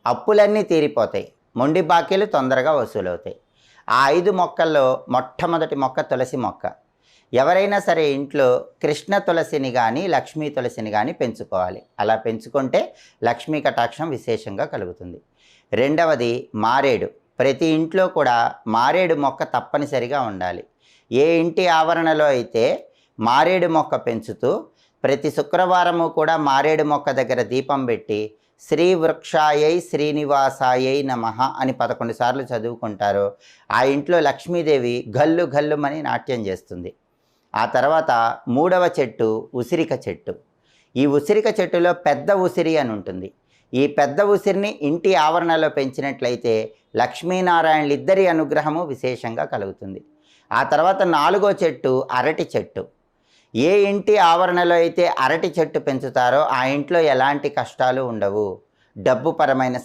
అప్పులన్నీ తీరిపోతాయి, మొండి బాకీలు తొందరగా వసూలవుతాయి. ఆ 5 మొక్కల్లో మొట్టమొదటి మొక్క తులసి మొక్క. ఎవరైనా సరే ఇంట్లో కృష్ణ తులసిని కానీ లక్ష్మీ తులసిని కానీ పెంచుకోవాలి. అలా పెంచుకుంటే లక్ష్మీ కటాక్షం విశేషంగా కలుగుతుంది. రెండవది మారేడు. ప్రతి ఇంట్లో కూడా మారేడు మొక్క తప్పనిసరిగా ఉండాలి. ఏ ఇంటి ఆవరణలో అయితే మారేడు మొక్క పెంచుతూ ప్రతి శుక్రవారము కూడా మారేడు మొక్క దగ్గర దీపం పెట్టి శ్రీ వృక్షాయై శ్రీనివాసాయై నమః అని 11 సార్లు చదువుకుంటారో ఆ ఇంట్లో లక్ష్మీదేవి గల్లు గల్లుమని నాట్యం చేస్తుంది. ఆ తర్వాత మూడవ చెట్టు ఉసిరిక చెట్టు. ఈ ఉసిరిక చెట్టులో పెద్ద ఉసిరి అని ఉంటుంది. ఈ పెద్ద ఉసిరిని ఇంటి ఆవరణలో పెంచినట్లయితే లక్ష్మీనారాయణలిద్దరి అనుగ్రహము విశేషంగా కలుగుతుంది. ఆ తర్వాత నాలుగో చెట్టు అరటి చెట్టు. ఏ ఇంటి ఆవరణలో అయితే అరటి చెట్టు పెంచుతారో ఆ ఇంట్లో ఎలాంటి కష్టాలు ఉండవు. డబ్బుపరమైన